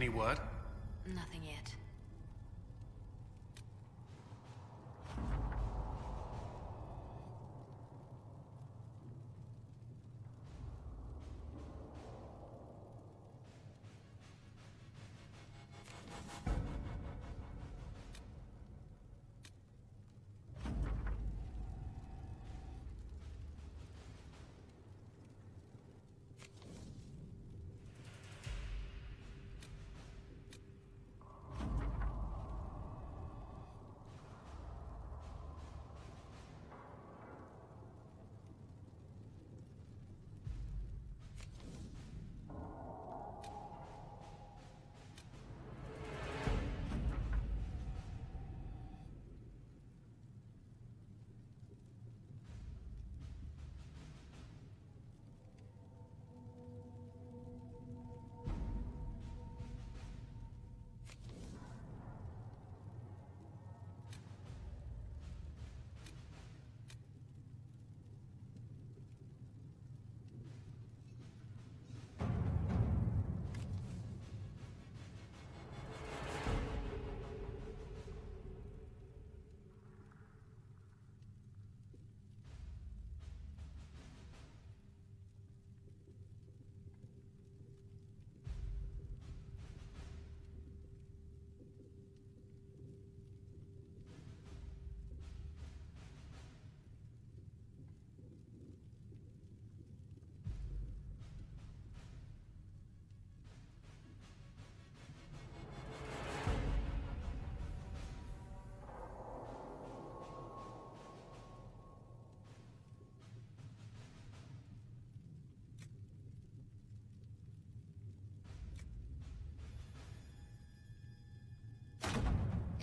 Any word? Nothing yet.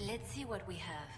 Let's see what we have.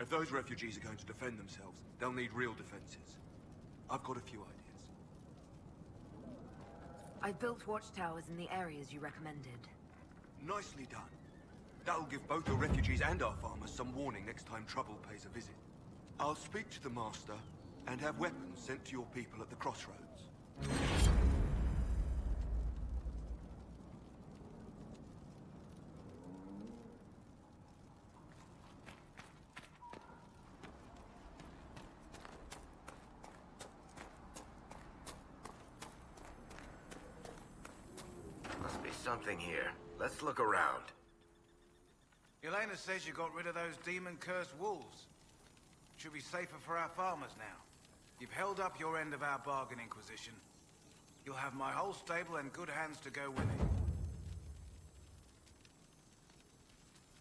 If those refugees are going to defend themselves, they'll need real defenses. I've got a few ideas. I built watchtowers in the areas you recommended. Nicely done. That'll give both the refugees and our farmers some warning next time trouble pays a visit. I'll speak to the Master and have weapons sent to your people at the crossroads. Must be something here. Let's look around. Elena says you got rid of those demon-cursed wolves. Should be safer for our farmers now. You've held up your end of our bargain, Inquisition. You'll have my whole stable and good hands to go with it.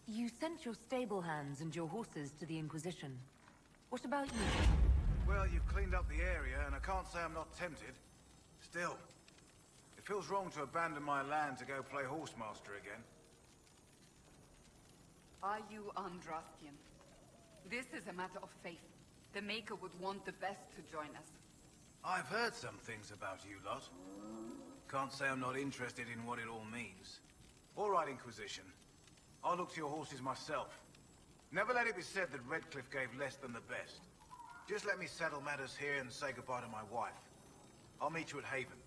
You sent your stable hands and your horses to the Inquisition. What about you? Well, you've cleaned up the area, and I can't say I'm not tempted. Still, it feels wrong to abandon my land to go play horsemaster again. Are you Andrastian? This is a matter of faith. The Maker would want the best to join us. I've heard some things about you lot. Can't say I'm not interested in what it all means. All right, Inquisition. I'll look to your horses myself. Never let it be said that Redcliffe gave less than the best. Just let me settle matters here and say goodbye to my wife. I'll meet you at Haven.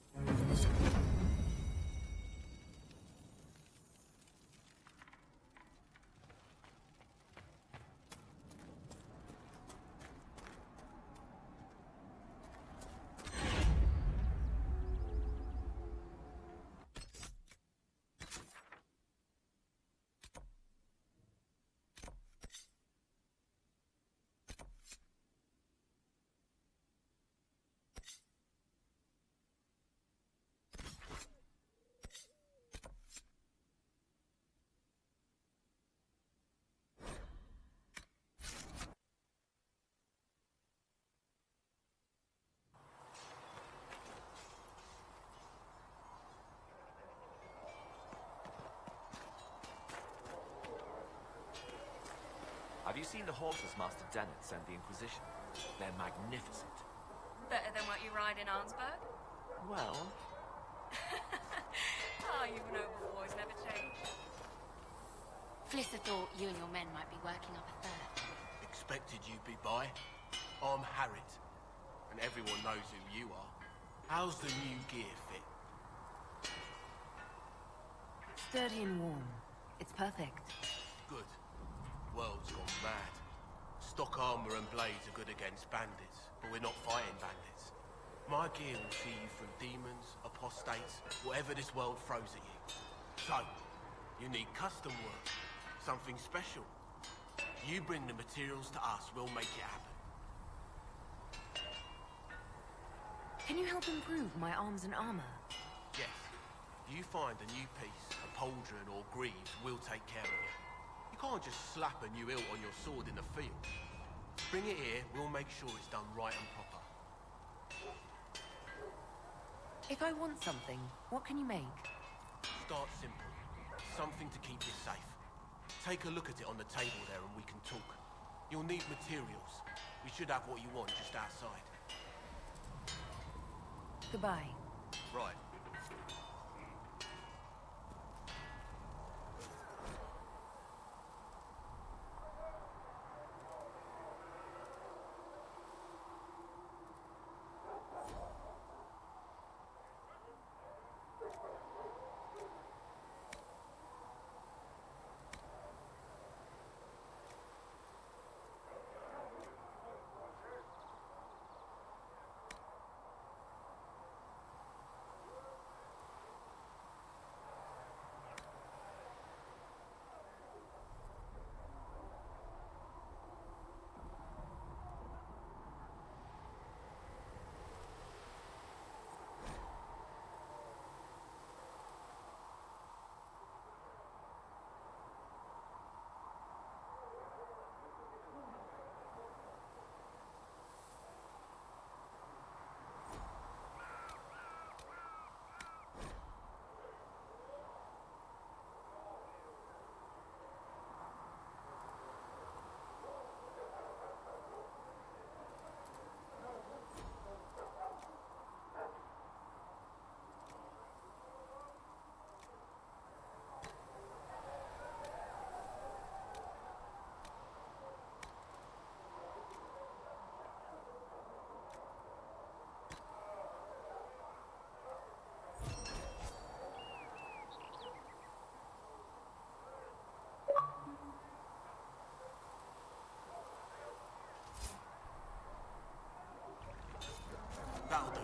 Have you seen the horses Master Dennett sent the Inquisition? They're magnificent. Better than what you ride in Arnsberg? Well, Oh, you noble boys never change. Flister thought you and your men might be working up a third. Expected you'd be by. I'm Harriet, and everyone knows who you are. How's the new gear fit? Sturdy and warm. It's perfect. Good. World's gone mad. Stock armor and blades are good against bandits, but we're not fighting bandits. My gear will see you through demons, apostates, whatever this world throws at you. So, you need custom work, something special. You bring the materials to us, we'll make it happen. Can you help improve my arms and armor? Yes. If you find a new piece, a pauldron or greaves, we'll take care of you. You can't just slap a new hilt on your sword in the field. Bring it here, we'll make sure it's done right and proper. If I want something, what can you make? Start simple. Something to keep you safe. Take a look at it on the table there and we can talk. You'll need materials. We should have what you want just outside. Goodbye. Right. That'll do.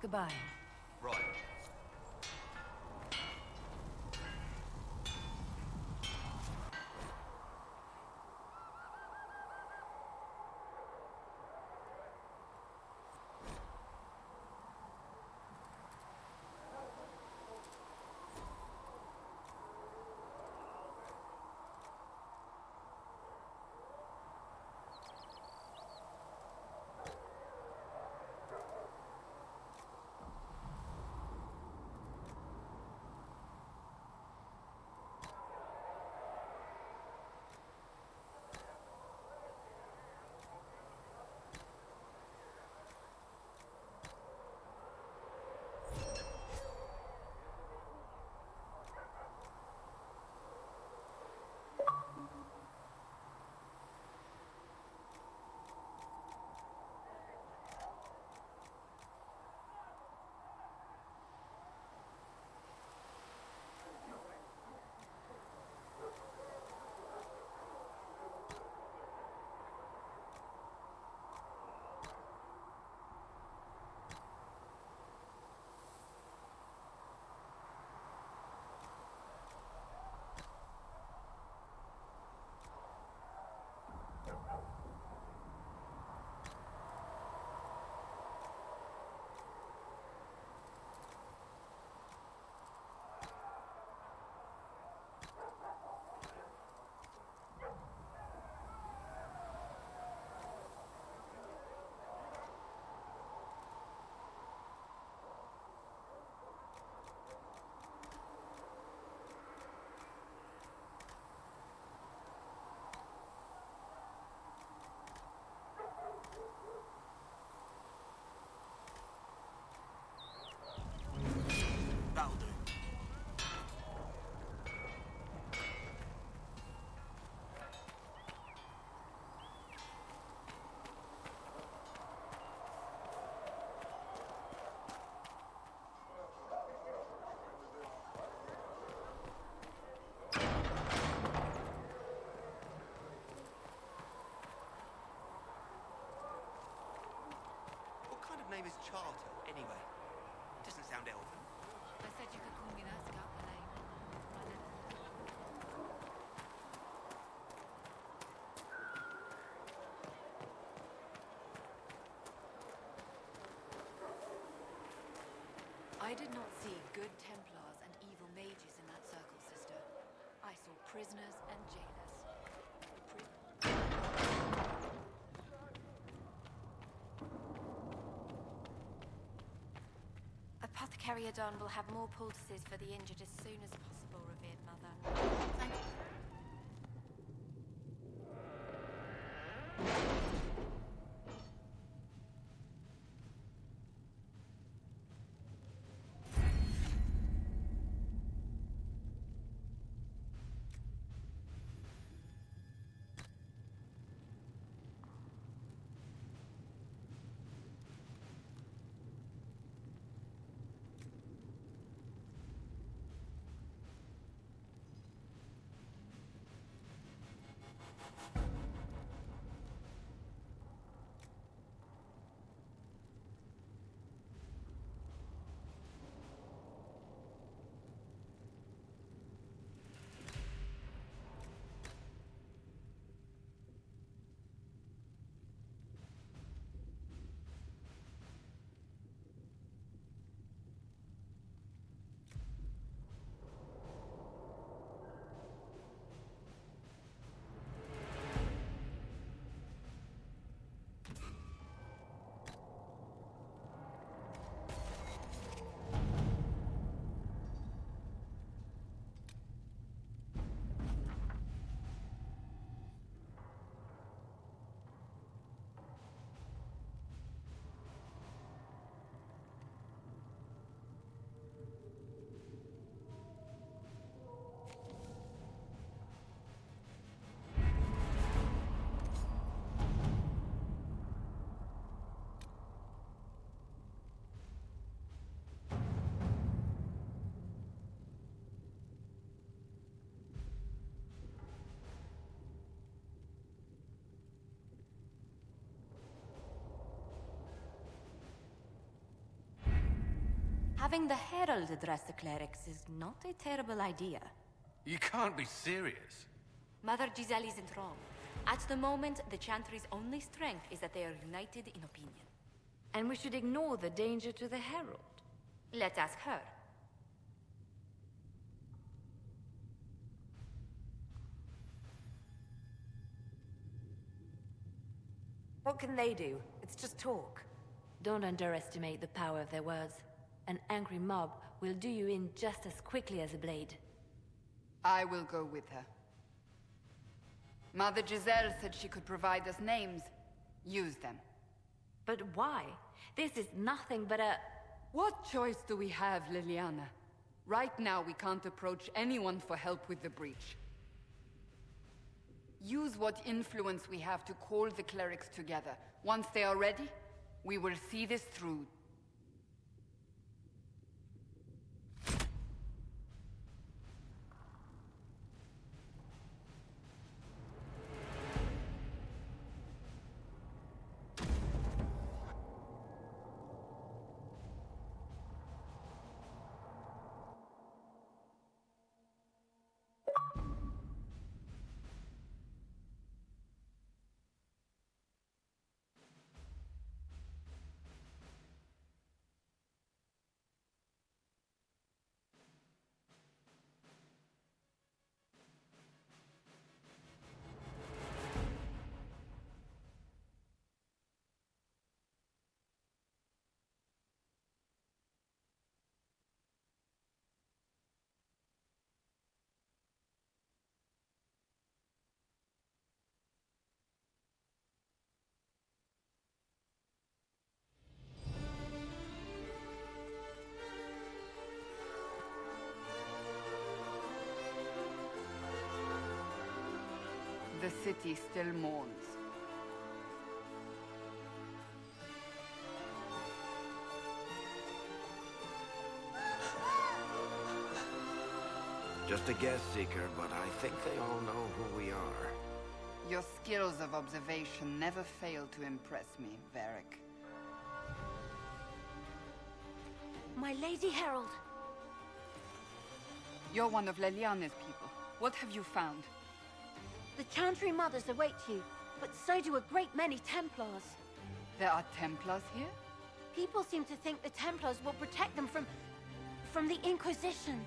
Goodbye. Right. That'll do. What kind of name is Charter, anyway? Doesn't sound elven. I said you could call me that, Scout the name. I never... I did not see good Templars and evil mages in that circle, sister. I saw prisoners and jailers. Apothecary Adon will have more poultices for the injured as soon as possible, revered mother. Thank you. Having the Herald address the clerics is not a terrible idea. You can't be serious. Mother Giselle isn't wrong. At the moment, the Chantry's only strength is that they are united in opinion. And we should ignore the danger to the Herald. Let's ask her. What can they do? It's just talk. Don't underestimate the power of their words. An angry mob will do you in just as quickly as a blade. I will go with her. Mother Giselle said she could provide us names. Use them. But why? This is nothing but a... What choice do we have, Liliana? Right now, we can't approach anyone for help with the breach. Use what influence we have to call the clerics together. Once they are ready, we will see this through. The city still mourns. Just a guess, Seeker, but I think they all know who we are. Your skills of observation never fail to impress me, Varric. My Lady Herald! You're one of Leliana's people. What have you found? The Chantry Mothers await you, but so do a great many Templars. There are Templars here? People seem to think the Templars will protect them from the Inquisition.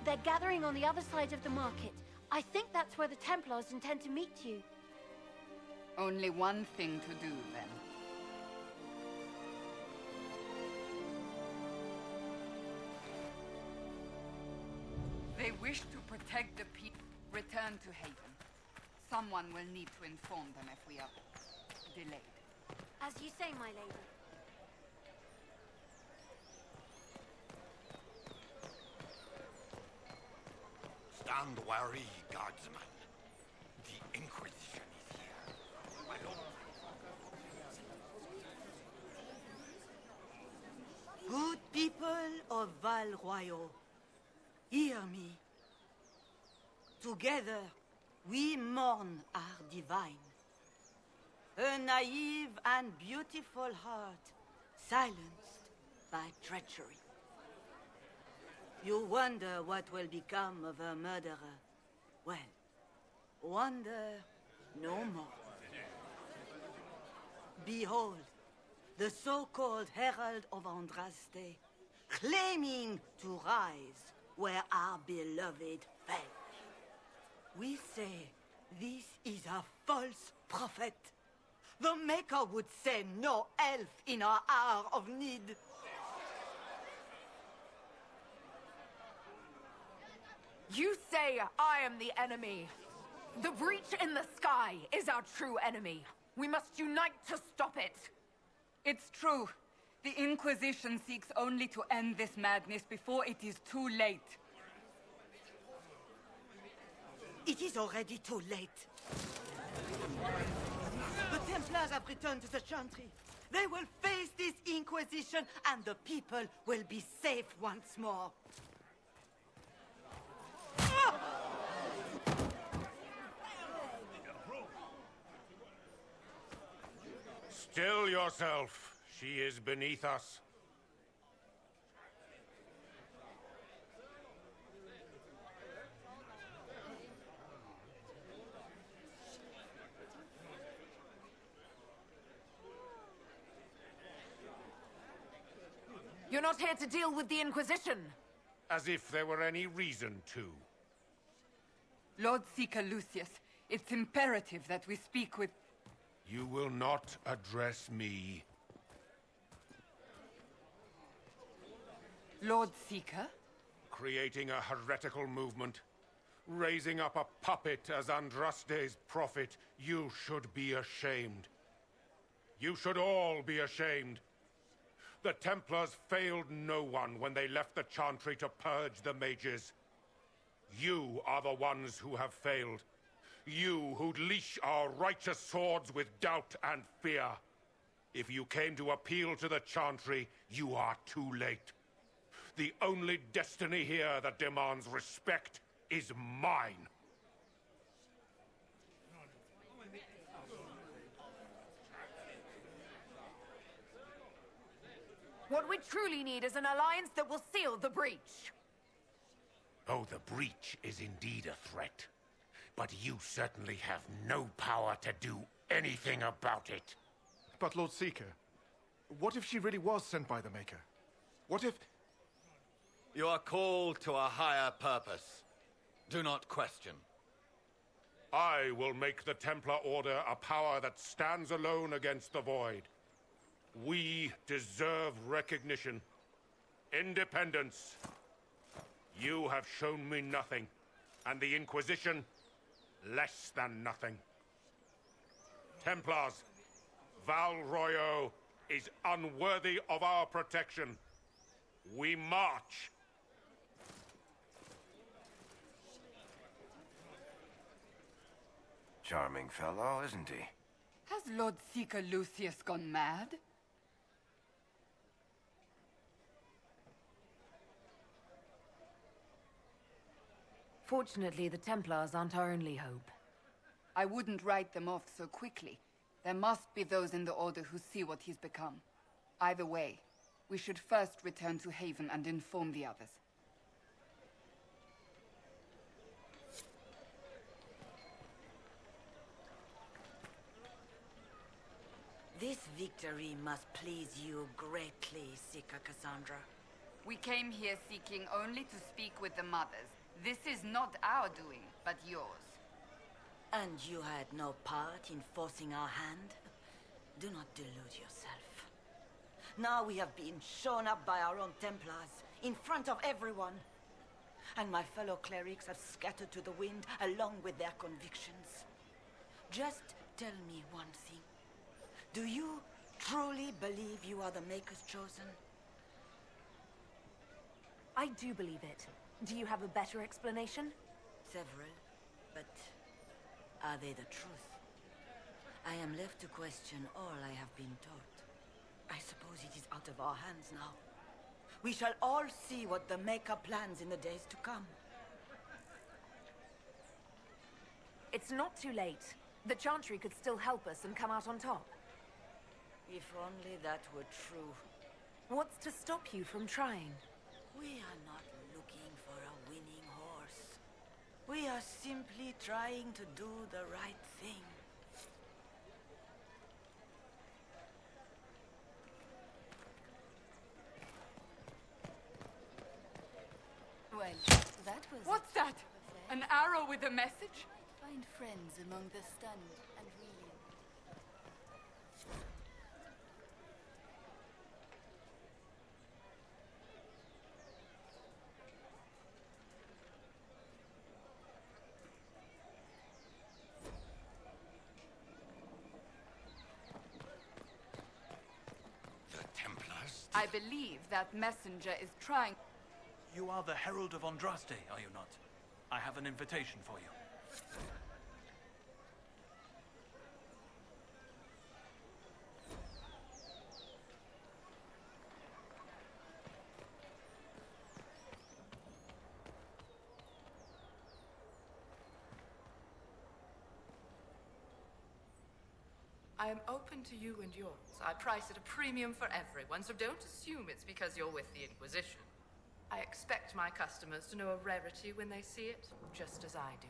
They're gathering on the other side of the market. I think that's where the Templars intend to meet you. Only one thing to do, then. They wish to protect the people. Return to Haven. Someone will need to inform them if we are delayed. As you say, my lady. Stand wary, guardsman. The Inquisition is here. My lord. Good people of Val Ruaio, hear me. Together, we mourn our divine. A naive and beautiful heart, silenced by treachery. You wonder what will become of a murderer. Well, wonder no more. Behold, the so-called Herald of Andraste, claiming to rise where our beloved fell. We say this is a false prophet. The Maker would send no elf in our hour of need. You say I am the enemy. The breach in the sky is our true enemy. We must unite to stop it. It's true. The Inquisition seeks only to end this madness before it is too late. It is already too late. The Templars have returned to the Chantry. They will face this Inquisition, and the people will be safe once more. Still yourself. She is beneath us. You're not here to deal with the Inquisition. As if there were any reason to. Lord Seeker Lucius, it's imperative that we speak with... You will not address me. Lord Seeker? Creating a heretical movement. Raising up a puppet as Andraste's prophet. You should be ashamed. You should all be ashamed. The Templars failed no one when they left the Chantry to purge the mages. You are the ones who have failed. You who'd leash our righteous swords with doubt and fear. If you came to appeal to the Chantry, you are too late. The only destiny here that demands respect is mine. What we truly need is an alliance that will seal the breach. Oh, the breach is indeed a threat. But you certainly have no power to do anything about it. But Lord Seeker, what if she really was sent by the Maker? What if... You are called to a higher purpose. Do not question. I will make the Templar Order a power that stands alone against the Void. We deserve recognition. Independence. You have shown me nothing, and the Inquisition, less than nothing. Templars, Val Ruaio is unworthy of our protection. We march. Charming fellow, isn't he? Has Lord Seeker Lucius gone mad? Fortunately, the Templars aren't our only hope. I wouldn't write them off so quickly. There must be those in the Order who see what he's become. Either way, we should first return to Haven and inform the others. This victory must please you greatly, Seeker Cassandra. We came here seeking only to speak with the mothers. This is not our doing, but yours. And you had no part in forcing our hand? Do not delude yourself. Now we have been shown up by our own Templars, in front of everyone. And my fellow clerics have scattered to the wind along with their convictions. Just tell me one thing. Do you truly believe you are the Maker's chosen? I do believe it. Do you have a better explanation? Several, but are they the truth? I am left to question all I have been taught. I suppose it is out of our hands now. We shall all see what the Maker plans in the days to come. It's not too late. The Chantry could still help us and come out on top. If only that were true. What's to stop you from trying? We are not looking for a winning horse. We are simply trying to do the right thing. Well, that was... What's that? An arrow with a message? Find friends among the stunned and reeling. I believe that messenger is trying... You are the Herald of Andraste, are you not? I have an invitation for you. I am open to you and yours. I price at a premium for everyone, so don't assume it's because you're with the Inquisition. I expect my customers to know a rarity when they see it, just as I do.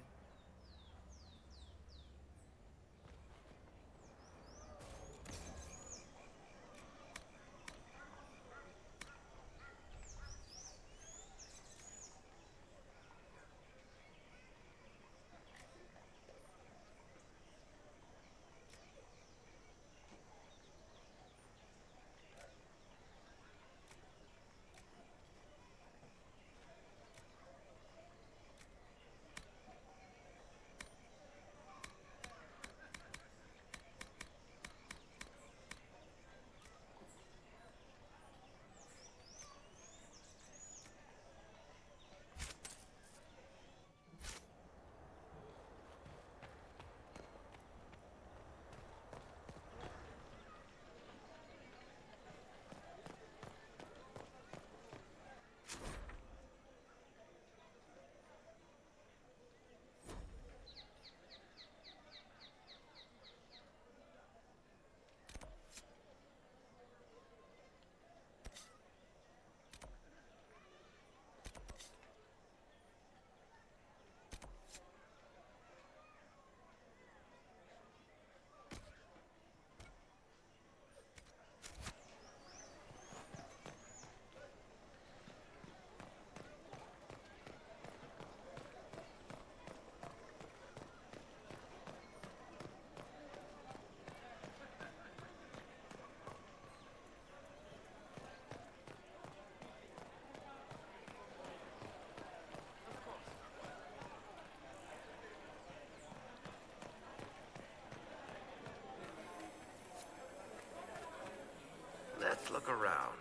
look around.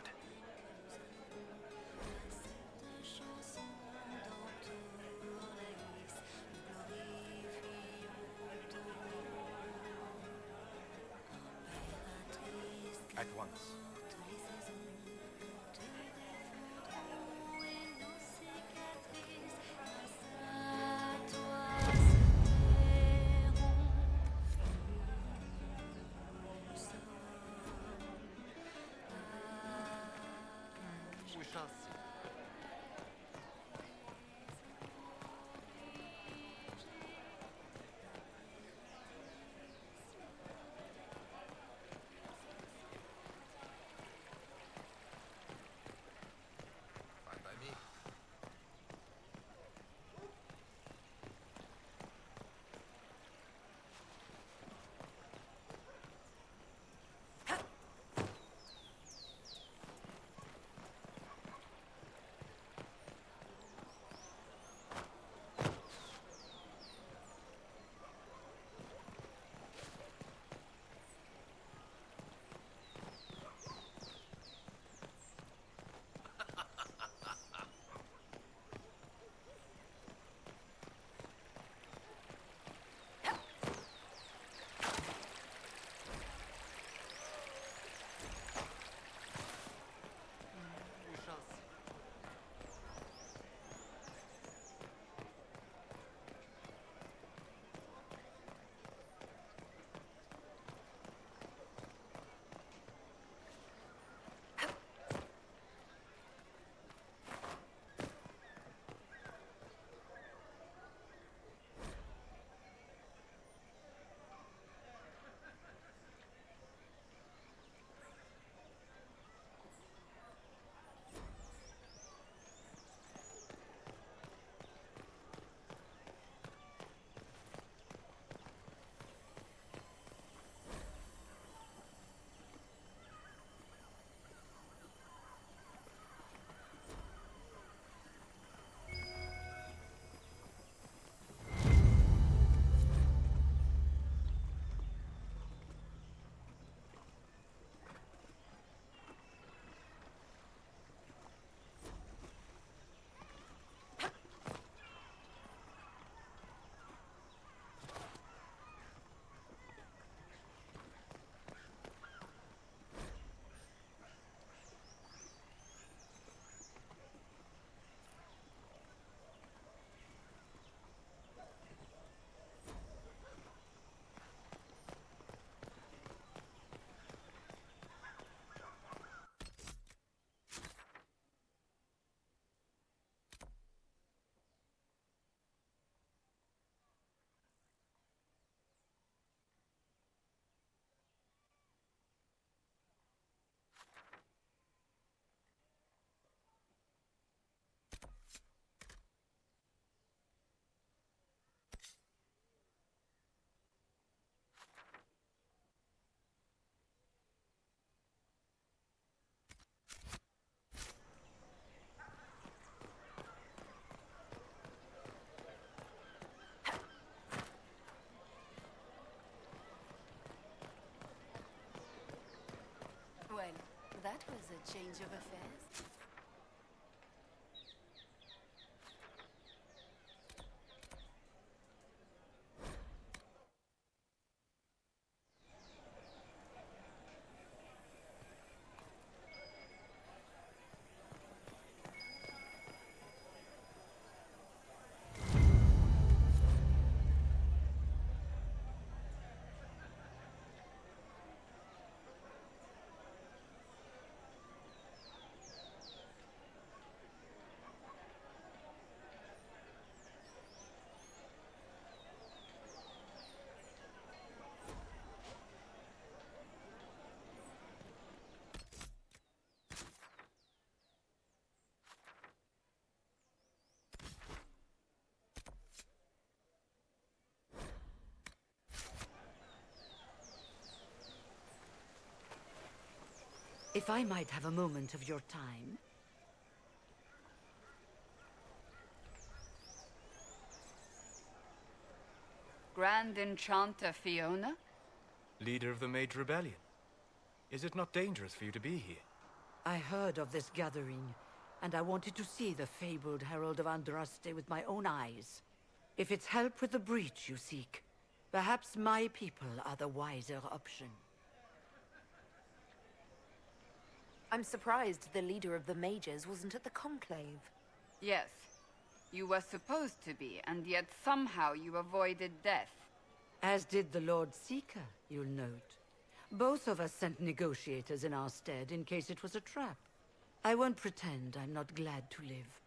At once. We shall see. Fine by me. We shall see. Well, that was a change of affairs. If I might have a moment of your time. Grand Enchanter Fiona? Leader of the Mage Rebellion. Is it not dangerous for you to be here? I heard of this gathering, and I wanted to see the fabled Herald of Andraste with my own eyes. If it's help with the breach you seek, perhaps my people are the wiser option. I'm surprised the leader of the mages wasn't at the conclave. Yes. You were supposed to be, and yet somehow you avoided death. As did the Lord Seeker, you'll note. Both of us sent negotiators in our stead in case it was a trap. I won't pretend I'm not glad to live.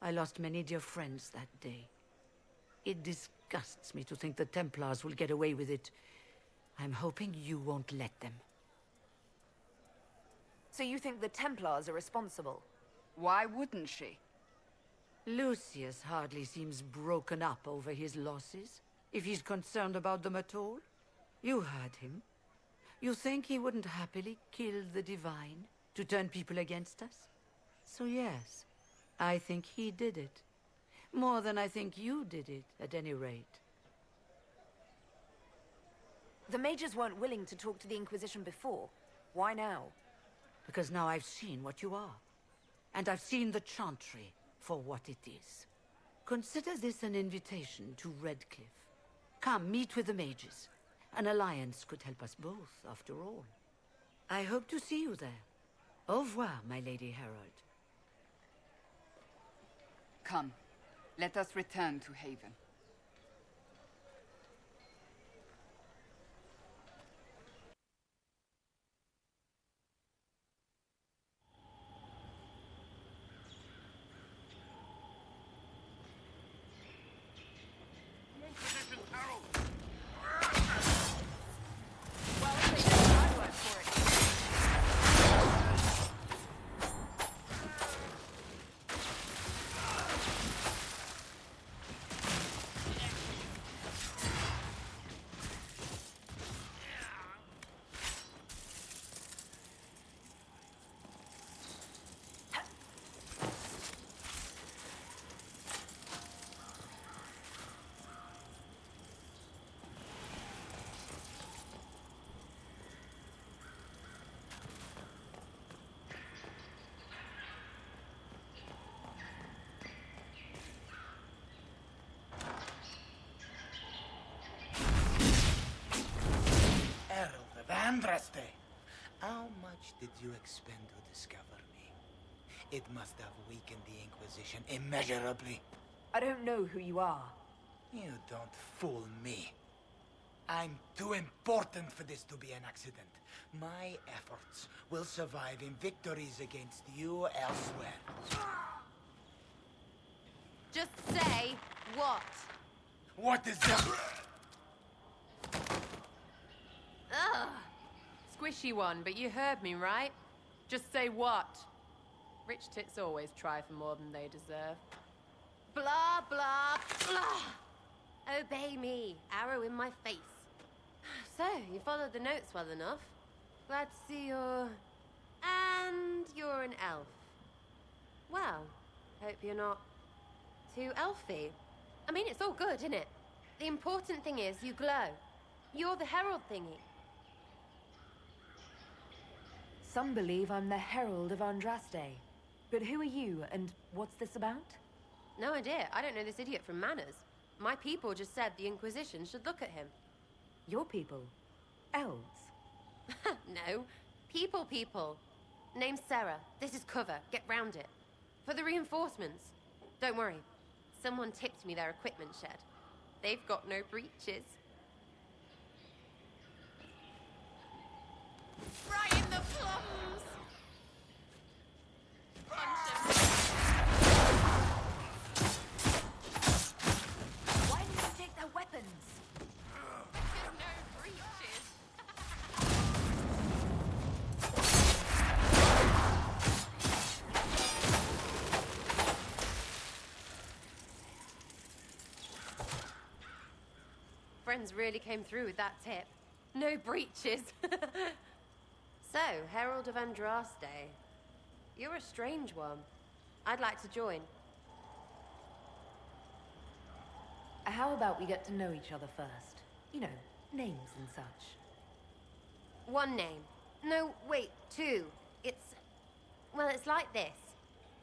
I lost many dear friends that day. It disgusts me to think the Templars will get away with it. I'm hoping you won't let them. So you think the Templars are responsible? Why wouldn't she? Lucius hardly seems broken up over his losses, if he's concerned about them at all. You heard him. You think he wouldn't happily kill the Divine to turn people against us? So yes, I think he did it. More than I think you did it, at any rate. The mages weren't willing to talk to the Inquisition before. Why now? Because now I've seen what you are. And I've seen the Chantry for what it is. Consider this an invitation to Redcliffe. Come, meet with the mages. An alliance could help us both, after all. I hope to see you there. Au revoir, my Lady Herald. Come, let us return to Haven. Andraste! How much did you expend to discover me? It must have weakened the Inquisition immeasurably. I don't know who you are. You don't fool me. I'm too important for this to be an accident. My efforts will survive in victories against you elsewhere. Just say what? What is that? Ugh. Squishy one, but you heard me, right? Just say what? Rich tits always try for more than they deserve. Blah, blah, blah. Obey me. Arrow in my face. So, you followed the notes well enough. Glad to see you're... And you're an elf. Well, hope you're not too elfy. I mean, it's all good, isn't it? The important thing is you glow. You're the herald thingy. Some believe I'm the Herald of Andraste. But who are you, and what's this about? No idea. I don't know this idiot from Manners. My people just said the Inquisition should look at him. Your people? Elves? No. People. Name's Sarah. This is cover. Get round it. For the reinforcements. Don't worry. Someone tipped me their equipment shed. They've got no breaches. Right in the plums! Why did you take their weapons? Because no breaches. Friends really came through with that tip. No breaches. So, Herald of Andraste. You're a strange one. I'd like to join. How about we get to know each other first? You know, names and such. One name. No, wait, two. It's Well, it's like this.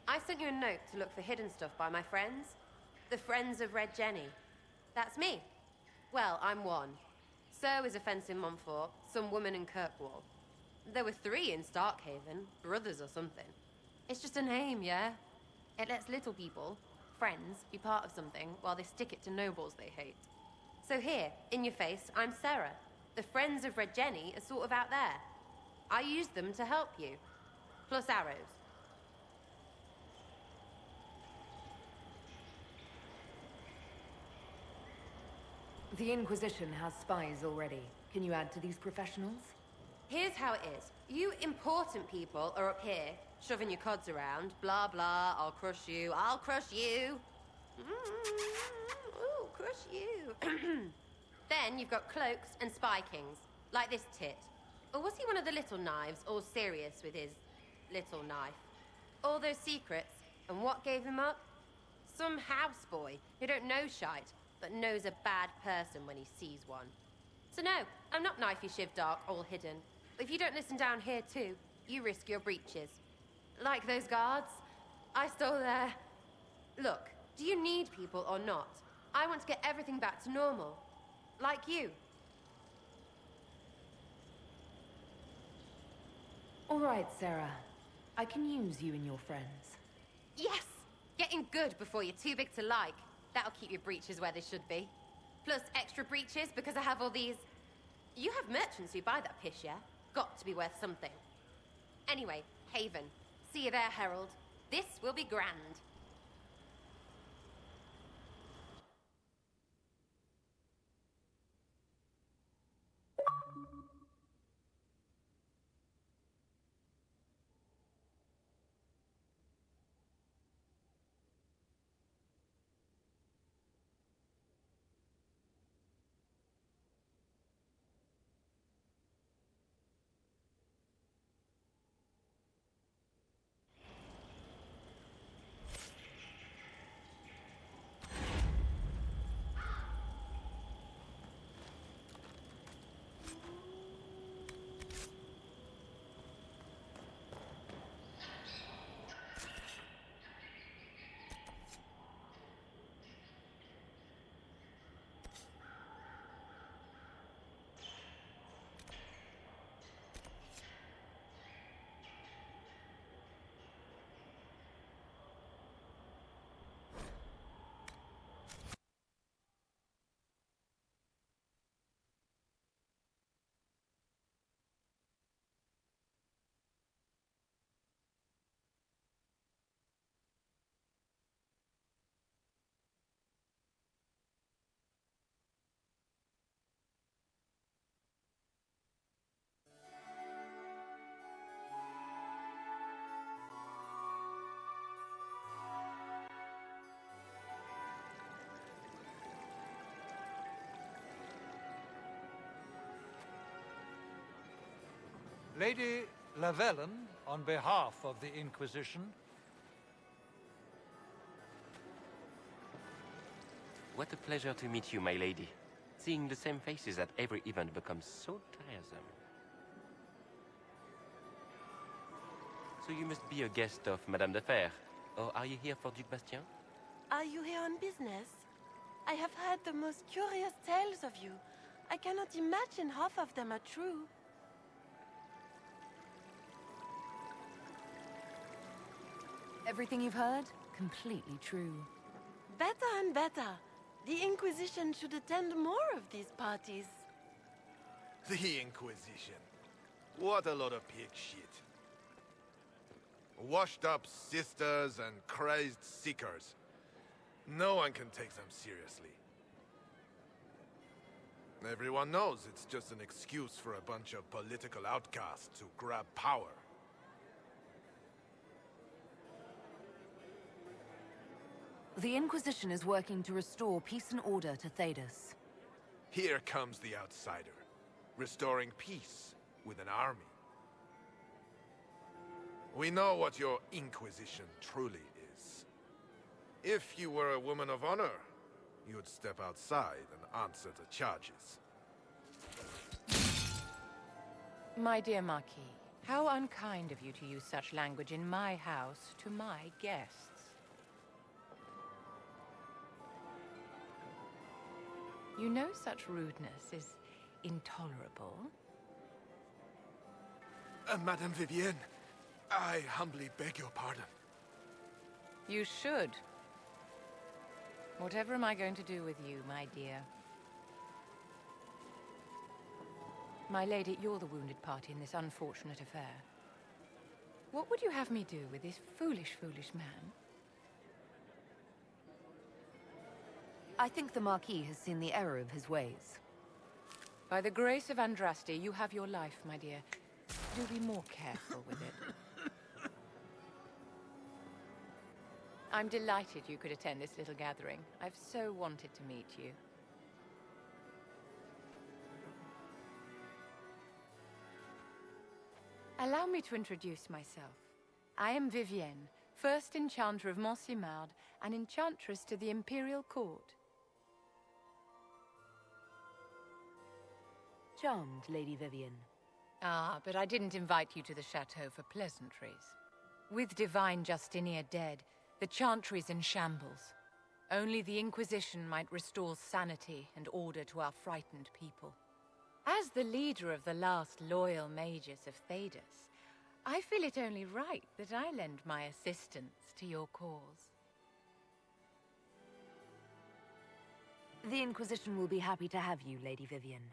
I sent you a note to look for hidden stuff by my friends. The Friends of Red Jenny. That's me. Well, I'm one. So is a fence in Montfort, some woman in Kirkwall. There were 3 in Starkhaven, brothers or something. It's just a name, yeah? It lets little people, friends, be part of something while they stick it to nobles they hate. So here, in your face, I'm Sarah. The Friends of Red Jenny are sort of out there. I used them to help you. Plus arrows. The Inquisition has spies already. Can you add to these professionals? Here's how it is. You important people are up here, shoving your cods around. Blah, blah, I'll crush you, I'll crush you. Ooh, crush you. Then you've got cloaks and spy kings, like this tit. Or was he one of the little knives, all serious with his little knife? All those secrets, and what gave him up? Some houseboy who don't know shite, but knows a bad person when he sees one. So no, I'm not knifey shiv dark, all hidden. But if you don't listen down here too, you risk your breeches. Like those guards, I stole their... Look, do you need people or not? I want to get everything back to normal. Like you. All right, Sarah. I can use you and your friends. Yes! Getting good before you're too big to like. That'll keep your breeches where they should be. Plus extra breeches because I have all these... You have merchants who buy that piss, yeah? Got to be worth something. Anyway, Haven. See you there, Herald. This will be grand. Lady Lavellen, on behalf of the Inquisition. What a pleasure to meet you, my lady. Seeing the same faces at every event becomes so tiresome. So you must be a guest of Madame de Fer, or are you here for Duc Bastien? Are you here on business? I have heard the most curious tales of you. I cannot imagine half of them are true. Everything you've heard? Completely true. Better and better. The Inquisition should attend more of these parties. The Inquisition. What a lot of pig shit. Washed up sisters and crazed seekers. No one can take them seriously. Everyone knows it's just an excuse for a bunch of political outcasts to grab power. The Inquisition is working to restore peace and order to Thedas. Here comes the outsider, restoring peace with an army. We know what your Inquisition truly is. If you were a woman of honor, you'd step outside and answer the charges. My dear Marquis, How unkind of you to use such language in my house to my guests. You know such rudeness is intolerable. Madame Vivienne, I humbly beg your pardon. You should. Whatever am I going to do with you, my dear? My lady, you're the wounded party in this unfortunate affair. What would you have me do with this foolish, foolish man? I think the Marquis has seen the error of his ways. By the grace of Andraste, you have your life, my dear. Do be more careful with it. I'm delighted you could attend this little gathering. I've so wanted to meet you. Allow me to introduce myself. I am Vivienne, first enchanter of Mursilda and enchantress to the Imperial Court. Charmed, Lady Vivienne. Ah, but I didn't invite you to the chateau for pleasantries. With divine Justinia dead, the Chantry's in shambles. Only the Inquisition might restore sanity and order to our frightened people. As the leader of the last loyal mages of Thedas, I feel it only right that I lend my assistance to your cause. The Inquisition will be happy to have you, Lady Vivienne.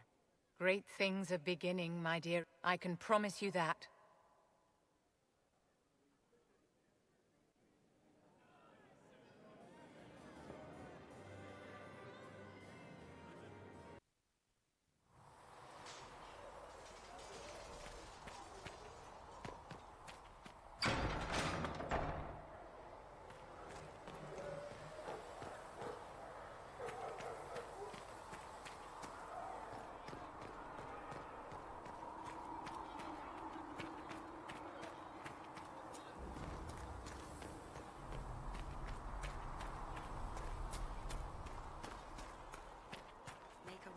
Great things are beginning, my dear. I can promise you that.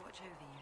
Watch over you.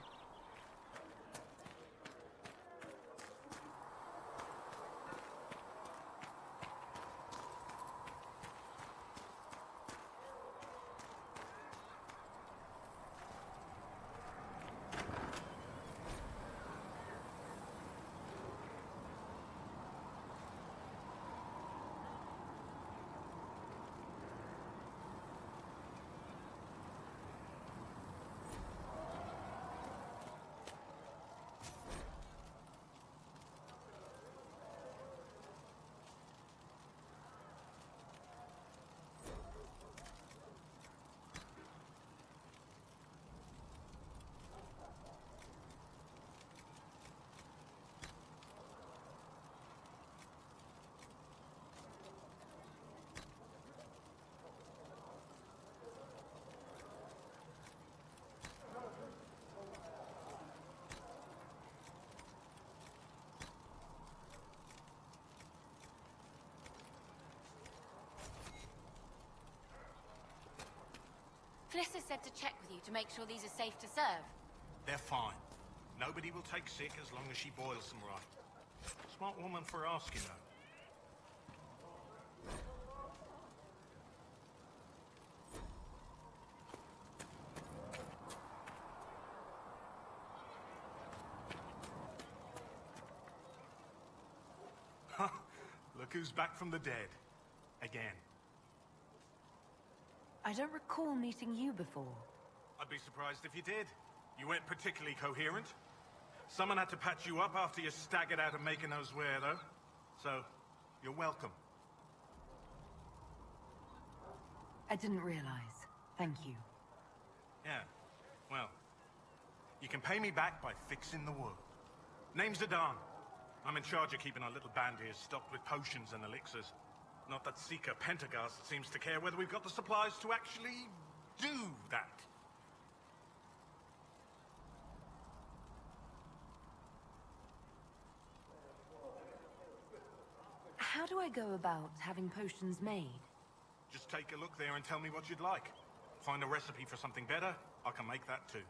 Fliss said to check with you to make sure these are safe to serve. They're fine. Nobody will take sick as long as she boils them right. Smart woman for asking, though. Look who's back from the dead. Again. I don't recall meeting you before. I'd be surprised if you did. You weren't particularly coherent. Someone had to patch you up after you staggered out of making those wear, though. So, you're welcome. I didn't realize. Thank you. Yeah, well, you can pay me back by fixing the wood. Name's Adan. I'm in charge of keeping our little band here stocked with potions and elixirs. Not that Seeker Pentagast seems to care whether we've got the supplies to actually do that. How do I go about having potions made? Just take a look there and tell me what you'd like. Find a recipe for something better, I can make that too.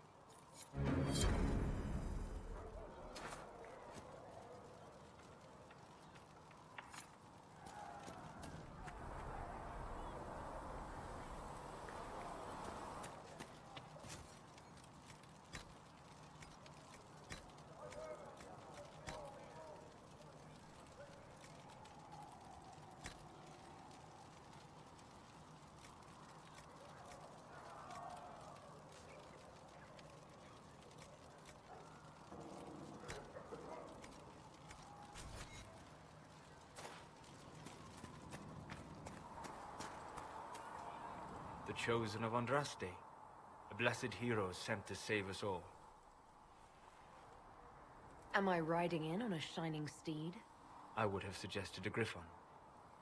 the chosen of Andraste, a blessed hero sent to save us all. Am I riding in on a shining steed? I would have suggested a griffon,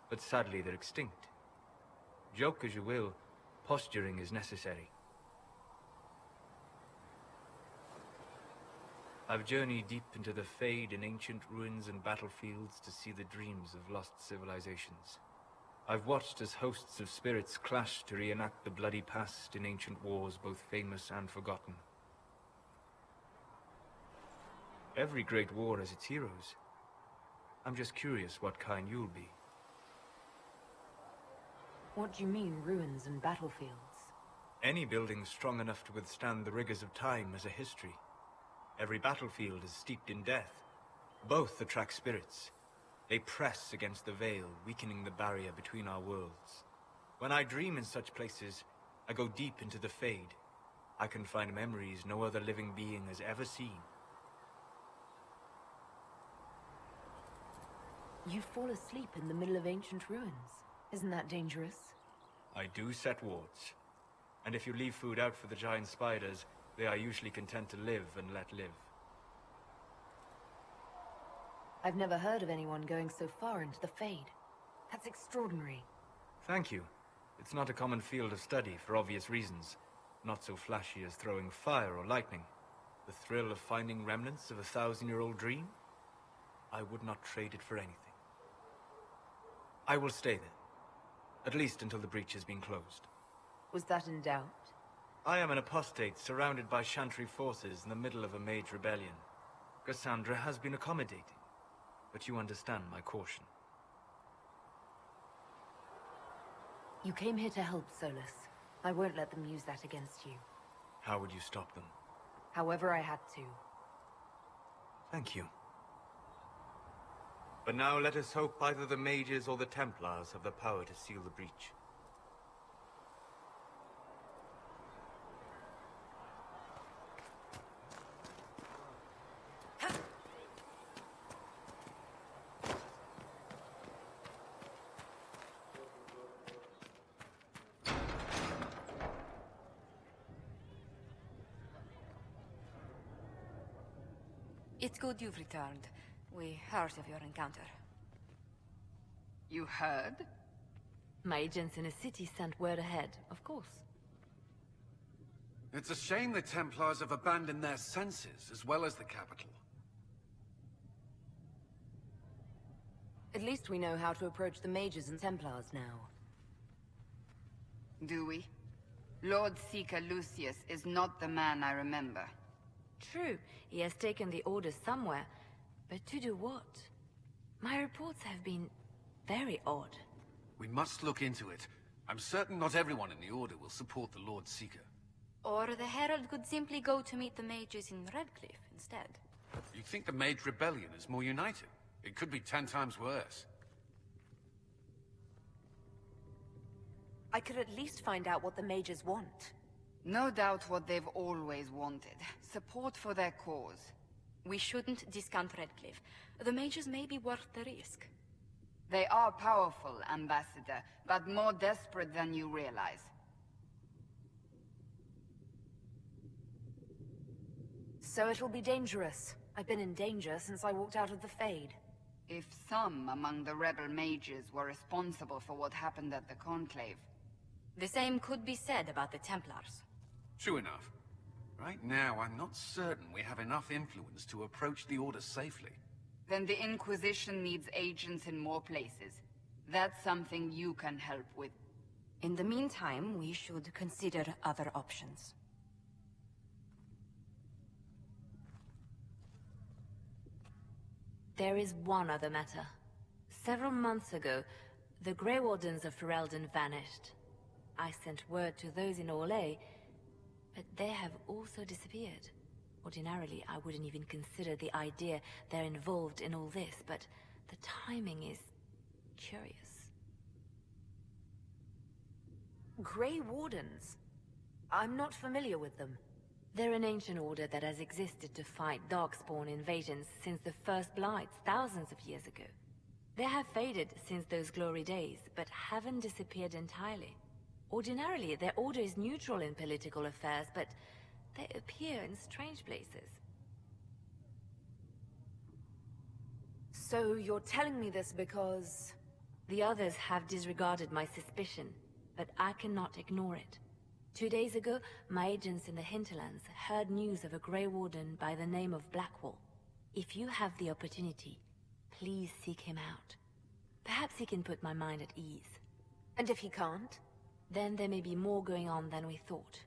but sadly they're extinct. Joke as you will, posturing is necessary. I've journeyed deep into the Fade in ancient ruins and battlefields to see the dreams of lost civilizations. I've watched as hosts of spirits clash to reenact the bloody past in ancient wars both famous and forgotten. Every great war has its heroes. I'm just curious what kind you'll be. What do you mean, ruins and battlefields? Any building strong enough to withstand the rigors of time has a history. Every battlefield is steeped in death. Both attract spirits. They press against the veil, weakening the barrier between our worlds. When I dream in such places, I go deep into the Fade. I can find memories no other living being has ever seen. You fall asleep in the middle of ancient ruins. Isn't that dangerous? I do set wards. And if you leave food out for the giant spiders, they are usually content to live and let live. I've never heard of anyone going so far into the Fade. That's extraordinary. Thank you. It's not a common field of study for obvious reasons. Not so flashy as throwing fire or lightning. The thrill of finding remnants of a 1,000-year-old dream? I would not trade it for anything. I will stay there. At least until the breach has been closed. Was that in doubt? I am an apostate surrounded by Chantry forces in the middle of a mage rebellion. Cassandra has been accommodating, but you understand my caution. You came here to help, Solus. I won't let them use that against you. How would you stop them? However I had to. Thank you. But now let us hope either the mages or the Templars have the power to seal the breach. It's good you've returned. We heard of your encounter. You heard? My agents in the city sent word ahead, of course. It's a shame the Templars have abandoned their senses, as well as the capital. At least we know how to approach the mages and Templars now. Do we? Lord Seeker Lucius is not the man I remember. True, he has taken the orders somewhere, but to do what? My reports have been very odd. We must look into it. I'm certain not everyone in the Order will support the Lord Seeker. Or the Herald could simply go to meet the mages in Redcliffe instead. You think the Mage Rebellion is more united? It could be 10 times worse. I could at least find out what the mages want. No doubt what they've always wanted. Support for their cause. We shouldn't discount Redcliffe. The mages may be worth the risk. They are powerful, Ambassador, but more desperate than you realize. So it'll be dangerous. I've been in danger since I walked out of the Fade. If some among the rebel mages were responsible for what happened at the Conclave... The same could be said about the Templars. True enough. Right now, I'm not certain we have enough influence to approach the Order safely. Then the Inquisition needs agents in more places. That's something you can help with. In the meantime, we should consider other options. There is one other matter. Several months ago, the Grey Wardens of Ferelden vanished. I sent word to those in Orlais, but they have also disappeared. Ordinarily, I wouldn't even consider the idea they're involved in all this, but the timing is curious. Grey Wardens? I'm not familiar with them. They're an ancient order that has existed to fight Darkspawn invasions since the First Blights thousands of years ago. They have faded since those glory days, but haven't disappeared entirely. Ordinarily, their order is neutral in political affairs, but they appear in strange places. So you're telling me this because... The others have disregarded my suspicion, but I cannot ignore it. 2 days ago, my agents in the hinterlands heard news of a Grey Warden by the name of Blackwall. If you have the opportunity, please seek him out. Perhaps he can put my mind at ease. And if he can't? Then there may be more going on than we thought.